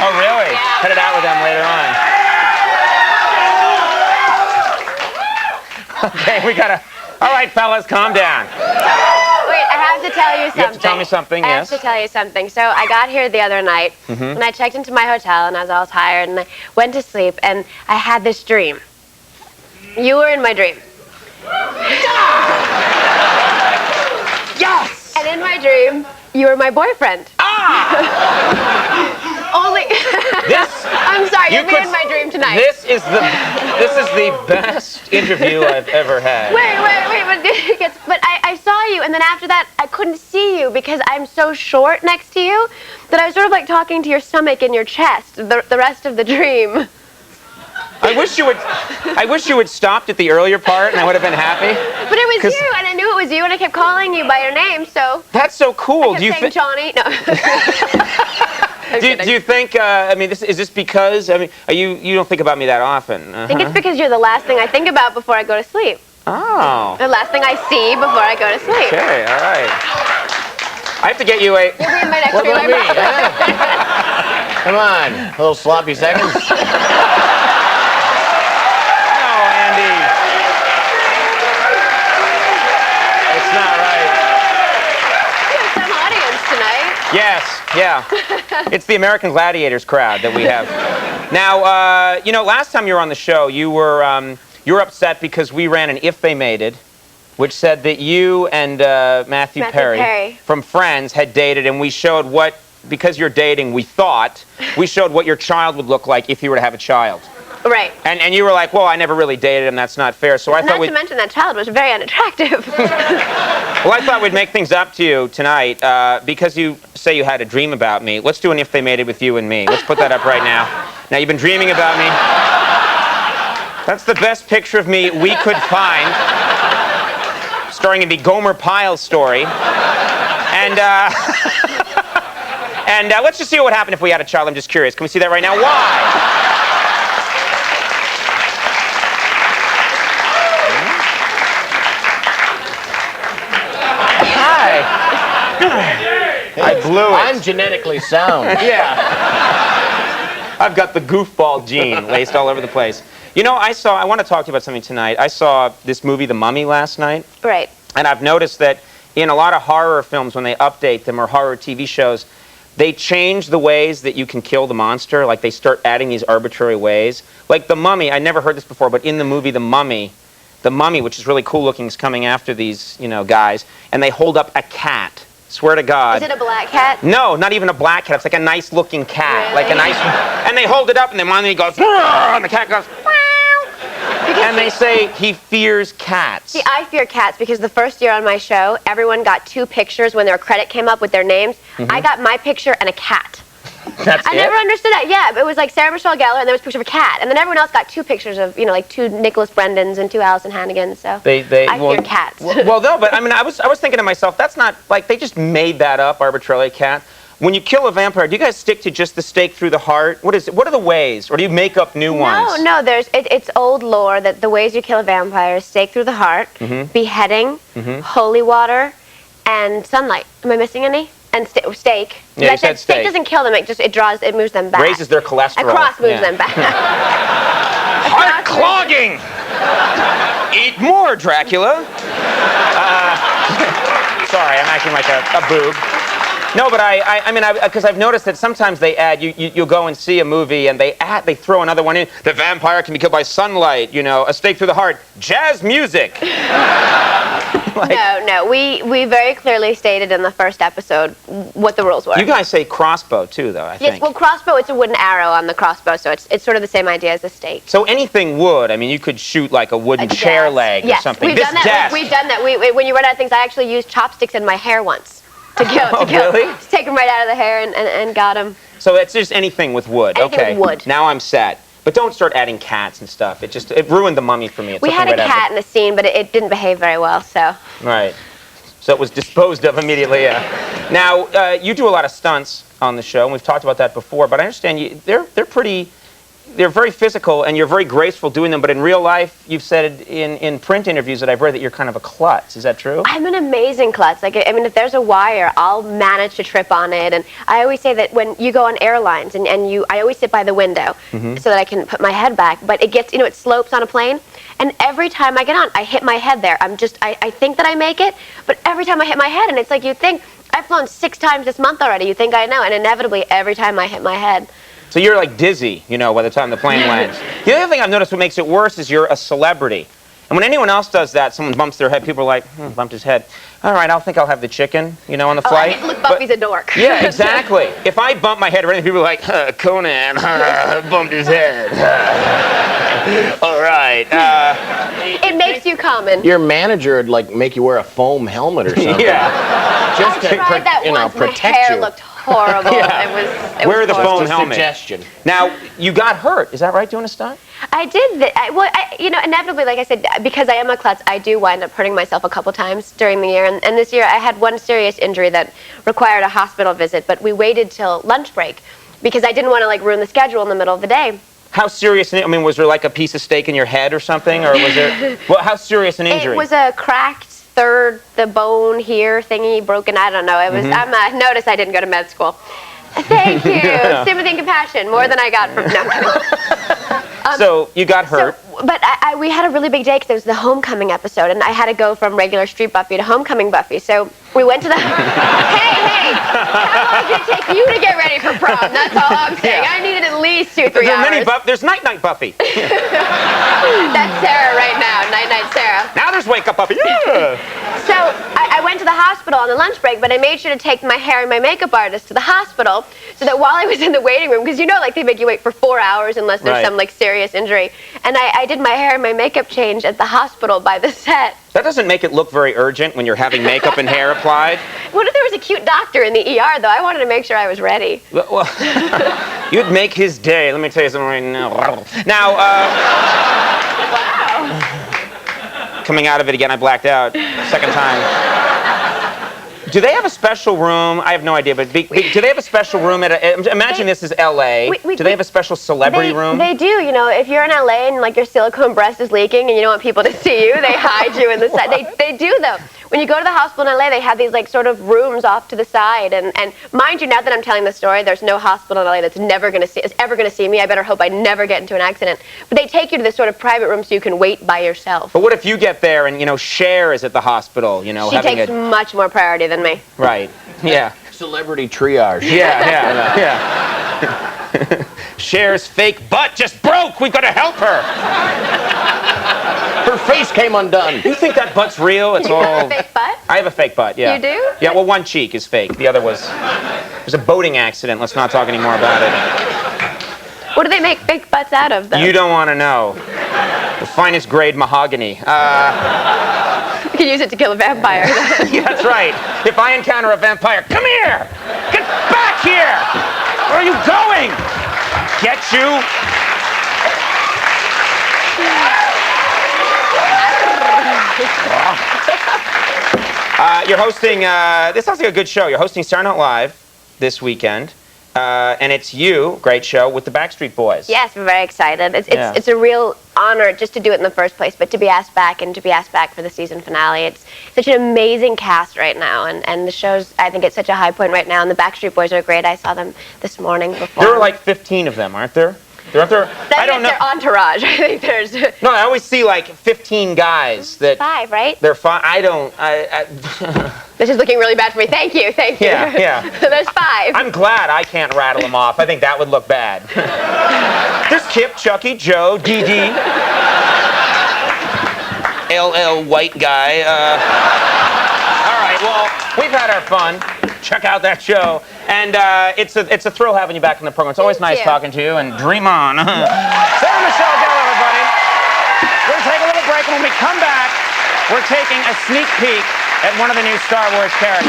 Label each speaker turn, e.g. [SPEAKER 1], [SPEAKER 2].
[SPEAKER 1] Oh, really?
[SPEAKER 2] Yeah.
[SPEAKER 1] Cut it out with them later on. Okay, we gotta... All right, fellas, calm down.
[SPEAKER 2] Wait, I have to tell you something.
[SPEAKER 1] You have to tell me something, yes.
[SPEAKER 2] I have to tell you something. So I got here the other night, and I checked into my hotel, and I was all tired, and I went to sleep, and I had this dream. You were in my dream.
[SPEAKER 1] Yes!
[SPEAKER 2] And in my dream, you were my boyfriend. Only... I'm sorry, you're in my dream tonight.
[SPEAKER 1] This is the best interview I've ever had.
[SPEAKER 2] Wait, but I saw you, and then after that, I couldn't see you because I'm so short next to you that I was sort of like talking to your stomach and your chest the rest of the dream.
[SPEAKER 1] I wish you had stopped at the earlier part, and I would have been happy.
[SPEAKER 2] But it was you, and I knew it was you, and I kept calling you by your name, so...
[SPEAKER 1] That's so cool.
[SPEAKER 2] I kept saying Johnny. No.
[SPEAKER 1] Do you think, I mean, is this because, I mean, you don't think about me that often?
[SPEAKER 2] I think it's because you're the last thing I think about before I go to sleep.
[SPEAKER 1] Oh.
[SPEAKER 2] The last thing I see before I go to sleep.
[SPEAKER 1] Okay, all right. I have to get you a...
[SPEAKER 2] You'll be in my next
[SPEAKER 3] What
[SPEAKER 2] dream.
[SPEAKER 3] about me? Come on, a little sloppy seconds.
[SPEAKER 1] Yes, yeah. It's the American Gladiators crowd that we have. Now, you know, last time you were on the show, you were upset because we ran an If They Made It, which said that you and Matthew Perry from Friends had dated, and we showed what, because you're dating, we showed what your child would look like if you were to have a child.
[SPEAKER 2] Right.
[SPEAKER 1] And you were like, well, I never really dated him, that's not fair. So I thought
[SPEAKER 2] Not to mention that child was very unattractive.
[SPEAKER 1] Well, I thought we'd make things up to you tonight, because you say you had a dream about me. Let's do an If They Made It with you and me. Let's put that up right now. Now, you've been dreaming about me. That's the best picture of me we could find, starring in the Gomer Pyle story. And let's just see what would happen if we had a child. I'm just curious. Can we see that right now? Why? I blew it.
[SPEAKER 3] I'm genetically sound.
[SPEAKER 1] Yeah. I've got the goofball gene laced all over the place. You know, I want to talk to you about something tonight. I saw this movie, The Mummy, last night.
[SPEAKER 2] Right.
[SPEAKER 1] And I've noticed that in a lot of horror films, when they update them, or horror TV shows, they change the ways that you can kill the monster. Like, they start adding these arbitrary ways. Like The Mummy, I never heard this before, but in the movie The Mummy, which is really cool looking, is coming after these, you know, guys, and they hold up a cat. Swear to God.
[SPEAKER 2] Is it a black cat?
[SPEAKER 1] No, not even a black cat. It's like a nice looking cat.
[SPEAKER 2] Really?
[SPEAKER 1] Like a nice... And they hold it up, and then one goes, and the cat goes, and they say he fears cats.
[SPEAKER 2] See, I fear cats because the first year on my show, everyone got 2 pictures when their credit came up with their names. I got my picture and a cat.
[SPEAKER 1] That's
[SPEAKER 2] I never understood that. Yeah, it was like Sarah Michelle Gellar, and there was a picture of a cat, and then everyone else got 2 pictures of, you know, like 2 Nicholas Brendans and 2 Alison Hannigans. So I fear cats.
[SPEAKER 1] Well, no, but I mean, I was thinking to myself, that's not like they just made that up arbitrarily, cat. When you kill a vampire, do you guys stick to just the stake through the heart? What is it? What are the ways, or do you make up new ones?
[SPEAKER 2] No, it's old lore that the ways you kill a vampire is stake through the heart, beheading, holy water, and sunlight. Am I missing any? And steak.
[SPEAKER 1] Yeah, you said
[SPEAKER 2] steak doesn't kill them. It moves them back.
[SPEAKER 1] Raises their cholesterol.
[SPEAKER 2] A cross moves them back.
[SPEAKER 1] Heart clogging. Eat more, Dracula. Sorry, I'm acting like a boob. No, but I mean, because I've noticed that sometimes they add, you'll go and see a movie and they throw another one in. The vampire can be killed by sunlight, you know, a stake through the heart, jazz music.
[SPEAKER 2] No, we very clearly stated in the first episode what the rules were.
[SPEAKER 1] You guys say crossbow too, though, I think.
[SPEAKER 2] Yes, well, crossbow, it's a wooden arrow on the crossbow, so it's sort of the same idea as a stake.
[SPEAKER 1] So anything wood, I mean, you could shoot like a wooden chair leg or something.
[SPEAKER 2] We've done that. We've done that. When you run out of things, I actually used chopsticks in my hair once. To kill.
[SPEAKER 1] Really?
[SPEAKER 2] Just take them right out of the hair and got them.
[SPEAKER 1] So it's just anything with wood.
[SPEAKER 2] Anything with wood.
[SPEAKER 1] Now I'm set. But don't start adding cats and stuff. It ruined the Mummy for me.
[SPEAKER 2] We had a cat in the scene, but it didn't behave very well, so.
[SPEAKER 1] Right. So it was disposed of immediately, yeah. Now, you do a lot of stunts on the show, and we've talked about that before, but I understand they're pretty they're very physical, and you're very graceful doing them, but in real life, you've said in print interviews that I've read that you're kind of a klutz. Is that true?
[SPEAKER 2] I'm an amazing klutz. Like, I mean, if there's a wire, I'll manage to trip on it. And I always say that when you go on airlines I always sit by the window so that I can put my head back. But it gets, it slopes on a plane. And every time I get on, I hit my head there. I think that I make it, but every time I hit my head, and it's like you think, I've flown 6 times this month already. You think I know, and inevitably every time I hit my head.
[SPEAKER 1] So you're like dizzy, by the time the plane lands. The other thing I've noticed what makes it worse is you're a celebrity. And when anyone else does that, someone bumps their head, people are like, bumped his head. All right, I'll think I'll have the chicken, on the flight.
[SPEAKER 2] Look, Buffy's a dork.
[SPEAKER 1] Yeah, exactly. If I bump my head or anything, people are like, Conan bumped his head. All right.
[SPEAKER 2] It makes you common.
[SPEAKER 3] Your manager would make you wear a foam helmet or something.
[SPEAKER 1] Yeah.
[SPEAKER 3] Just
[SPEAKER 2] I tried that once.
[SPEAKER 3] protect
[SPEAKER 2] my hair
[SPEAKER 3] you.
[SPEAKER 2] looked horrible.
[SPEAKER 1] Yeah.
[SPEAKER 2] It
[SPEAKER 1] Wear
[SPEAKER 2] was
[SPEAKER 1] the
[SPEAKER 2] horrible.
[SPEAKER 1] foam helmet.
[SPEAKER 3] Suggestion.
[SPEAKER 1] Now, you got hurt. Is that right, doing a stunt?
[SPEAKER 2] I did. Inevitably, like I said, because I am a klutz, I do wind up hurting myself a couple times during the year. And this year, I had one serious injury that required a hospital visit, but we waited till lunch break because I didn't want to ruin the schedule in the middle of the day.
[SPEAKER 1] How serious? Was there a piece of steak in your head or something, or was there? Well, how serious an injury?
[SPEAKER 2] It was a cracked the bone here thingy broken. I don't know. It was. Notice I didn't go to med school. Thank you.
[SPEAKER 1] Yeah.
[SPEAKER 2] Sympathy and compassion, more than I got from. No, I'm kidding.
[SPEAKER 1] So you got hurt.
[SPEAKER 2] But we had a really big day because it was the homecoming episode, and I had to go from regular street Buffy to homecoming Buffy. So we went to the. Hey! How long did it take you to get ready for prom? That's all I'm saying.
[SPEAKER 1] Yeah.
[SPEAKER 2] I needed at least 2-3 hours.
[SPEAKER 1] There's Night Night Buffy.
[SPEAKER 2] That's Sarah right now. Night Sarah.
[SPEAKER 1] Now there's Wake Up Buffy. Yeah.
[SPEAKER 2] So I went to the hospital on the lunch break, but I made sure to take my hair and my makeup artist to the hospital so that while I was in the waiting room, because they make you wait for 4 hours unless there's some serious injury, and I did my hair and my makeup change at the hospital by the set.
[SPEAKER 1] That doesn't make it look very urgent when you're having makeup and hair applied.
[SPEAKER 2] What if there was a cute doctor in the ER, though? I wanted to make sure I was ready.
[SPEAKER 1] Well, you'd make his day. Let me tell you something right now. Now,
[SPEAKER 2] Wow.
[SPEAKER 1] Coming out of it again, I blacked out. Second time. Do they have a special room? I have no idea, but do they have a special room imagine this is L.A. Do they have a special celebrity room?
[SPEAKER 2] They do. If you're in L.A. and your silicone breast is leaking and you don't want people to see you, they hide you in the side. They do, though. When you go to the hospital in L.A., they have these sort of rooms off to the side. And mind you, now that I'm telling the story, there's no hospital in L.A. that's ever going to see me. I better hope I never get into an accident. But they take you to this sort of private room so you can wait by yourself.
[SPEAKER 1] But what if you get there and Cher is at the hospital?
[SPEAKER 2] She takes much more priority than me.
[SPEAKER 1] Right. Yeah.
[SPEAKER 3] Celebrity triage.
[SPEAKER 1] Yeah. Cher's fake butt just broke. We've got to help her.
[SPEAKER 3] Her face came undone.
[SPEAKER 1] You think that butt's real? It's
[SPEAKER 2] You
[SPEAKER 1] all.
[SPEAKER 2] have a fake butt?
[SPEAKER 1] I have a fake butt. Yeah.
[SPEAKER 2] You do?
[SPEAKER 1] Yeah. Well, one cheek is fake. The other was a boating accident. Let's not talk anymore about it.
[SPEAKER 2] What do they make fake butts out of, though?
[SPEAKER 1] You don't want to know. The finest grade mahogany.
[SPEAKER 2] You can use it to kill a vampire.
[SPEAKER 1] Yeah, that's right. If I encounter a vampire, come here! Get back here! Where are you going? Get you! You're hosting, this sounds like a good show. You're hosting Saturday Night Live this weekend. And it's you, great show, with the Backstreet Boys.
[SPEAKER 2] Yes, we're very excited. It's a real honor just to do it in the first place, but to be asked back and to be asked back for the season finale. It's such an amazing cast right now, and the show's, I think, at such a high point right now, and the Backstreet Boys are great. I saw them this morning before.
[SPEAKER 1] There are like 15 of them, aren't there?
[SPEAKER 2] I don't know. Their entourage. I think there's.
[SPEAKER 1] No, I always see like 15 guys that.
[SPEAKER 2] 5, right?
[SPEAKER 1] They're 5. I don't.
[SPEAKER 2] This is looking really bad for me. Thank you.
[SPEAKER 1] Yeah.
[SPEAKER 2] There's 5.
[SPEAKER 1] I'm glad I can't rattle them off. I think that would look bad. There's Kip, Chucky, Joe, Dee Dee, LL White Guy. All right. Well, we've had our fun. Check out that show. And it's a thrill having you back in the program. It's always nice talking to you, and dream on. Sarah Michelle Gellar, everybody. We're going to take a little break, and when we come back, we're taking a sneak peek at one of the new Star Wars characters.